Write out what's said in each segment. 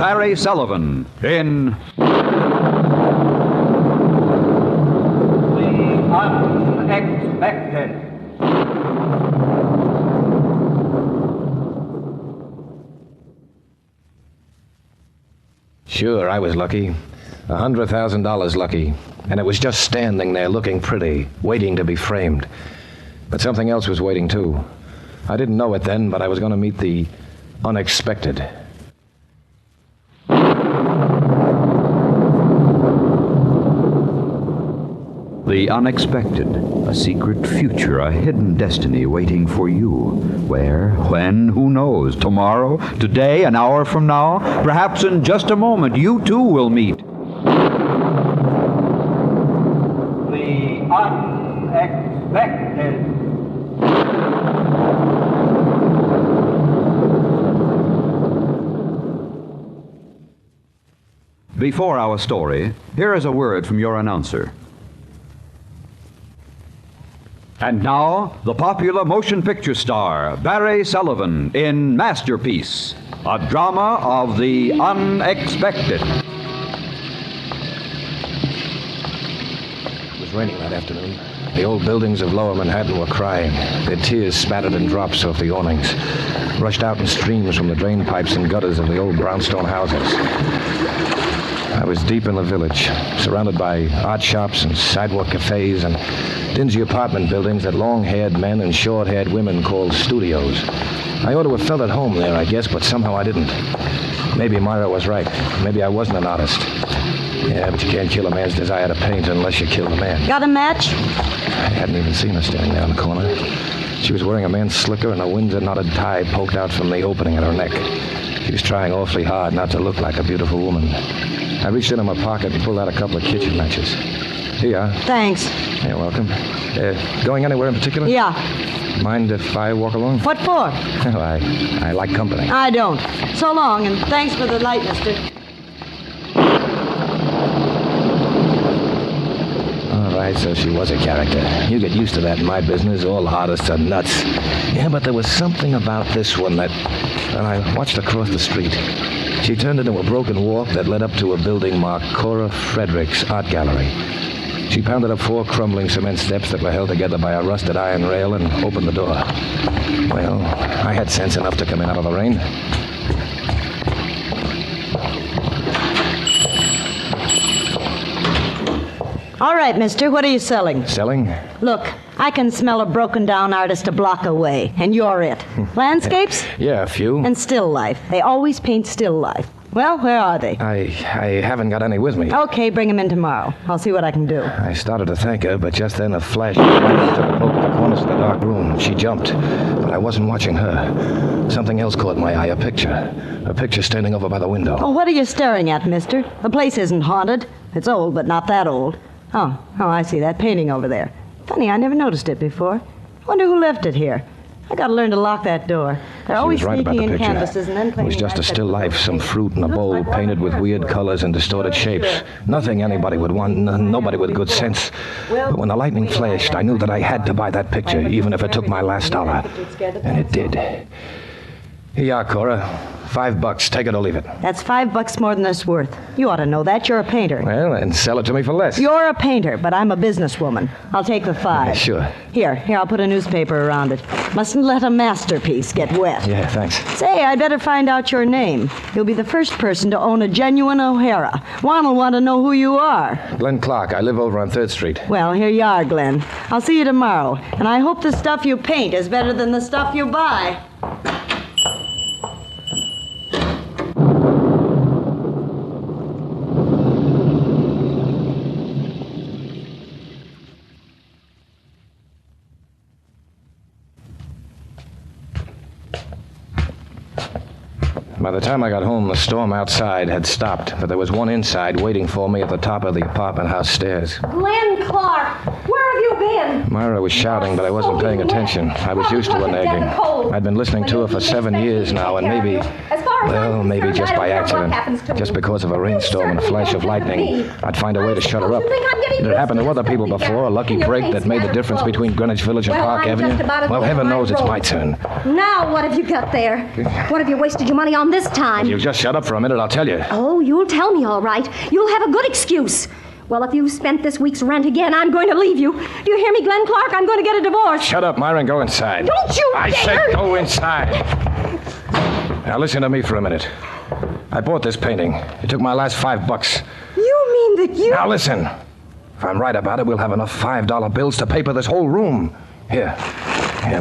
Barry Sullivan in The Unexpected. Sure, I was lucky. $100,000 lucky. And it was just standing there looking pretty, waiting to be framed. But something else was waiting, too. I didn't know it then, but I was going to meet the unexpected. The unexpected, a secret future, a hidden destiny waiting for you. Where, when, who knows? Tomorrow, today, an hour from now? Perhaps in just a moment, you too will meet. The Unexpected. Before our story, here is a word from your announcer. And now, the popular motion picture star, Barry Sullivan, in Masterpiece, a drama of the unexpected. It was raining that afternoon. The old buildings of Lower Manhattan were crying. Their tears spattered in drops off the awnings, rushed out in streams from the drain pipes and gutters of the old brownstone houses. I was deep in the village, surrounded by odd shops and sidewalk cafes and dingy apartment buildings that long-haired men and short-haired women called studios. I ought to have felt at home there, I guess, but somehow I didn't. Maybe Myra was right. Maybe I wasn't an artist. Yeah, but you can't kill a man's desire to paint unless you kill the man. Got a match? I hadn't even seen her standing there in the corner. She was wearing a man's slicker and a Windsor-knotted tie poked out from the opening at her neck. She was trying awfully hard not to look like a beautiful woman. I reached into my pocket and pulled out a couple of kitchen matches. Here you are. Thanks. You're welcome. Going anywhere in particular? Yeah. Mind if I walk along? What for? Well, I like company. I don't. So long, and thanks for the light, mister. All right, so she was a character. You get used to that in my business. All artists are nuts. Yeah, but there was something about this one that... When I watched her cross the street, she turned into a broken walk that led up to a building marked Cora Frederick's Art Gallery. She pounded up 4 crumbling cement steps that were held together by a rusted iron rail and opened the door. Well, I had sense enough to come in out of the rain. All right, mister, what are you selling? Selling? Look, I can smell a broken-down artist a block away, and you're it. Landscapes? Yeah, a few. And still life. They always paint still life. Well, where are they? I haven't got any with me. Okay, bring them in tomorrow. I'll see what I can do. I started to thank her, but just then a flash of light took a poke at the corners of the dark room. She jumped, but I wasn't watching her. Something else caught my eye, a picture. A picture standing over by the window. Oh, what are you staring at, mister? The place isn't haunted. It's old, but not that old. Oh, I see that painting over there. Funny, I never noticed it before. I wonder who left it here. I gotta learn to lock that door. They're always right sneaking in about the picture. canvases and then It claiming was just a that's still life, some fruit in a bowl painted with weird colors and distorted shapes. Nothing anybody would want, nobody with good sense. But when the lightning flashed, I knew that I had to buy that picture, even if it took my last dollar. And it did. Here you are, Cora. $5. Take it or leave it. That's $5 more than it's worth. You ought to know that. You're a painter. Well, then sell it to me for less. You're a painter, but I'm a businesswoman. I'll take the $5. Sure. Here, I'll put a newspaper around it. Mustn't let a masterpiece get wet. Yeah, thanks. Say, I'd better find out your name. You'll be the first person to own a genuine O'Hara. Juan will want to know who you are. Glenn Clark. I live over on 3rd Street. Well, here you are, Glenn. I'll see you tomorrow. And I hope the stuff you paint is better than the stuff you buy. By the time I got home, the storm outside had stopped, but there was one inside waiting for me at the top of the apartment house stairs. Glenn Clark, where have you been? Myra was shouting, but I wasn't paying attention. I was used to her nagging. I'd been listening to her for 7 years now, and maybe... As far course. Well, I'm maybe concerned. just I by don't care what happens accident. to Just me. because of a rainstorm and a flash of lightning, I'd find a way to shut her up. You think I'm getting It happened to used other people something before, a lucky and your break paint's that made the scattered difference clothes. between Greenwich Village and Well, Park I'm Avenue. just about at Well, the end heaven of my knows it's my rope. turn. Now, what have you got there? What have you wasted your money on this time? You just shut up for a minute, I'll tell you. Oh, you'll tell me, all right. You'll have a good excuse. Well, if you've spent this week's rent again, I'm going to leave you. Do you hear me, Glenn Clark? I'm going to get a divorce. Shut up, Myra, and go inside. Don't you I dare! said go inside. Now, listen to me for a minute. I bought this painting. It took my last $5. You mean that you... Now, listen. If I'm right about it, we'll have enough $5 bills to paper this whole room. Here,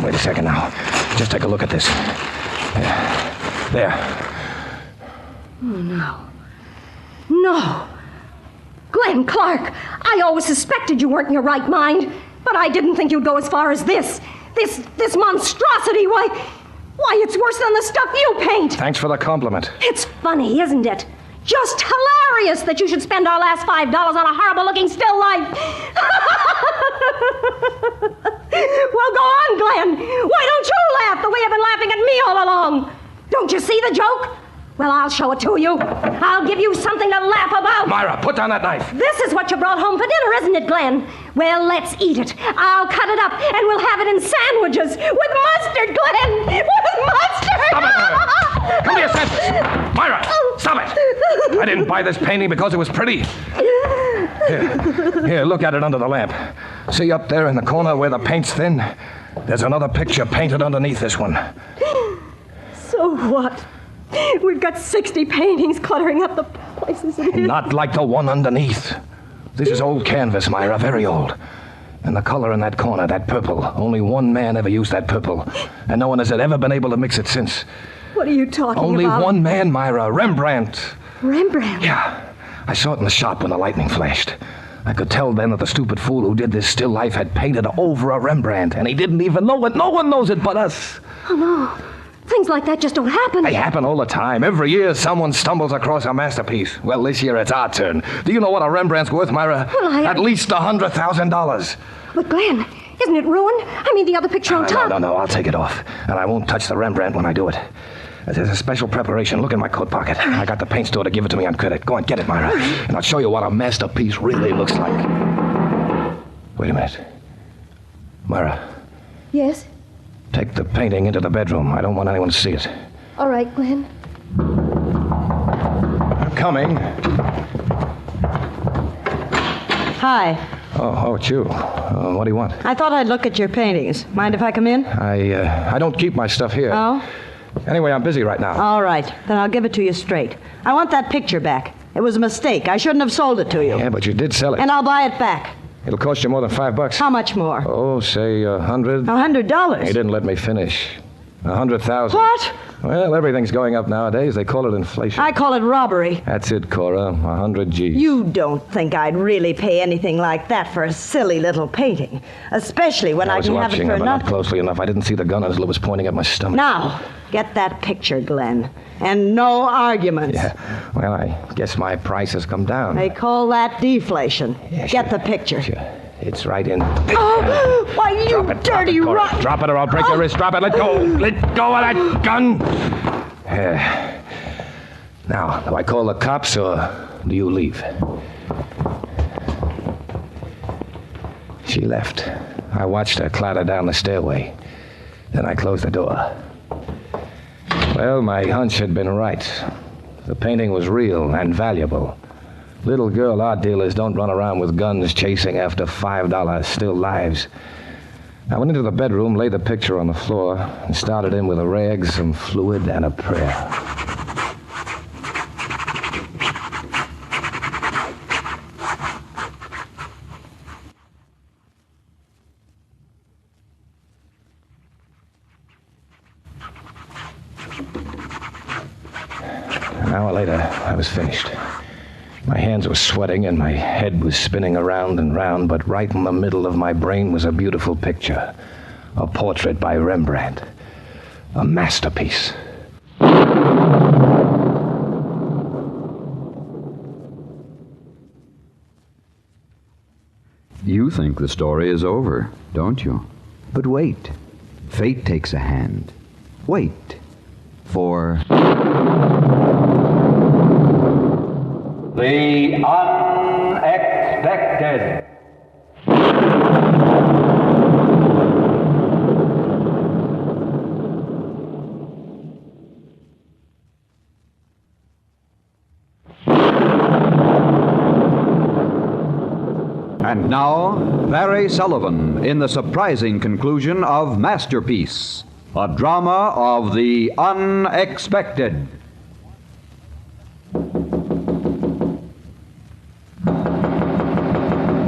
wait a second now. Just take a look at this. There. Oh, no. Glenn Clark, I always suspected you weren't in your right mind, but I didn't think you'd go as far as this. This monstrosity. Why, it's worse than the stuff you paint. Thanks for the compliment. It's funny, isn't it? Just hilarious that you should spend our last $5 on a horrible-looking still life. Well, go on, Glenn. Why don't you laugh the way you've been laughing at me all along? Don't you see the joke? Well, I'll show it to you. I'll give you something to laugh about. Myra, put down that knife. This is what you brought home for dinner, isn't it, Glenn? Well, let's eat it. I'll cut it up, and we'll have it in sandwiches. With mustard, Glenn! With mustard! Stop it, Myra. Come here, sense. Myra, stop it. I didn't buy this painting because it was pretty. Here, look at it under the lamp. See up there in the corner where the paint's thin? There's another picture painted underneath this one. So what? We've got 60 paintings cluttering up the places in here. Not like the one underneath. This is old canvas, Myra, very old. And the color in that corner, that purple, only one man ever used that purple. And no one has ever been able to mix it since. What are you talking Only about? one man, Myra, Rembrandt. Rembrandt? Yeah, I saw it in the shop when the lightning flashed. I could tell then that the stupid fool who did this still life had painted over a Rembrandt, and he didn't even know it. No one knows it but us. Oh, no. Things like that just don't happen. They happen all the time. Every year, someone stumbles across a masterpiece. Well, this year it's our turn. Do you know what a Rembrandt's worth, Myra? Well, At least $100,000. But, Glenn, isn't it ruined? I mean, the other picture on top. No, I'll take it off. And I won't touch the Rembrandt when I do it. There's a special preparation. Look in my coat pocket. I got the paint store to give it to me on credit. Go on, get it, Myra. And I'll show you what a masterpiece really looks like. Wait a minute. Myra, Yes? take the painting into the bedroom. I don't want anyone to see it. All right, Glenn. I'm coming. Hi. Oh, it's you. What do you want? I thought I'd look at your paintings. Mind if I come in? I don't keep my stuff here. Oh? Anyway, I'm busy right now. All right. Then I'll give it to you straight. I want that picture back. It was a mistake. I shouldn't have sold it to you. Yeah, but you did sell it. And I'll buy it back. It'll cost you more than $5. How much more? Oh, say $100. $100. He didn't let me finish. 100,000. What? Well, everything's going up nowadays. They call it inflation. I call it robbery. That's it, Cora. 100 G's. You don't think I'd really pay anything like that for a silly little painting, especially when I was can have it watching for her, but not nothing. closely enough. I didn't see the gun until it was pointing at my stomach. Now, get that picture, Glenn, and no arguments. Yeah. Well, I guess my price has come down. They call that deflation. Yeah, Get sure. the picture. Sure. It's right in. Oh, why, you Drop it, dirty Cora. rotten... Drop it or I'll break your wrist. Drop it. Let go. Let go of that gun. Now, do I call the cops or do you leave? She left. I watched her clatter down the stairway. Then I closed the door. Well, my hunch had been right. The painting was real and valuable. Little girl art dealers don't run around with guns chasing after $5 still lives. I went into the bedroom, laid the picture on the floor, and started in with a rag, some fluid, and a prayer. An hour later, I was finished. My hands were sweating and my head was spinning around and round, but right in the middle of my brain was a beautiful picture. A portrait by Rembrandt. A masterpiece. You think the story is over, don't you? But wait. Fate takes a hand. Wait. for The unexpected. And now, Barry Sullivan in the surprising conclusion of Masterpiece, a drama of the unexpected.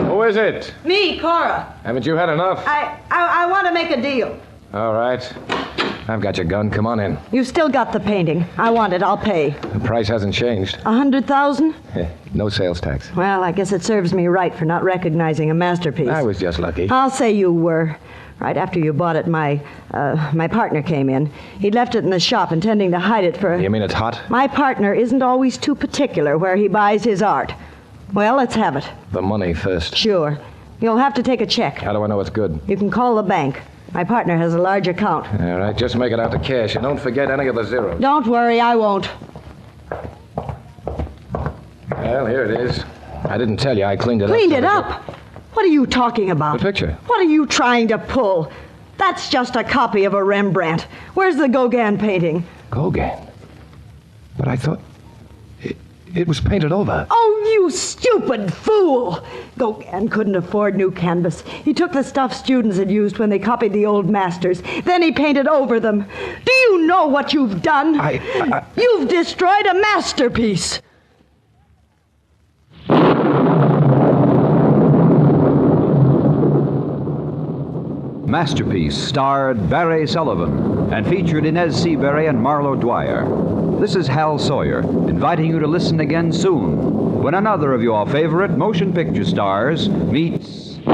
Who is it? Me, Cora. Haven't you had enough? I want to make a deal. All right. I've got your gun. Come on in. You've still got the painting. I want it. I'll pay. The price hasn't changed. 100,000? No sales tax. Well, I guess it serves me right for not recognizing a masterpiece. I was just lucky. I'll say you were. Right after you bought it, my partner came in. He'd left it in the shop, intending to hide it for... You mean it's hot? My partner isn't always too particular where he buys his art. Well, let's have it. The money first. Sure. You'll have to take a check. How do I know it's good? You can call the bank. My partner has a large account. All right, just make it out to cash and don't forget any of the zeros. Don't worry, I won't. Well, here it is. I didn't tell you. I cleaned it up. Cleaned it up? What are you talking about? The picture. What are you trying to pull? That's just a copy of a Rembrandt. Where's the Gauguin painting? Gauguin? But I thought... It was painted over. Oh, you stupid fool! Gauguin couldn't afford new canvas. He took the stuff students had used when they copied the old masters. Then he painted over them. Do you know what you've done? You've destroyed a masterpiece. Masterpiece starred Barry Sullivan and featured Inez Seabury and Marlo Dwyer. This is Hal Sawyer, inviting you to listen again soon when another of your favorite motion picture stars meets The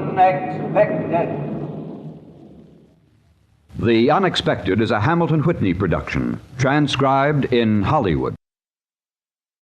unexpected. The Unexpected is a Hamilton Whitney production, transcribed in Hollywood.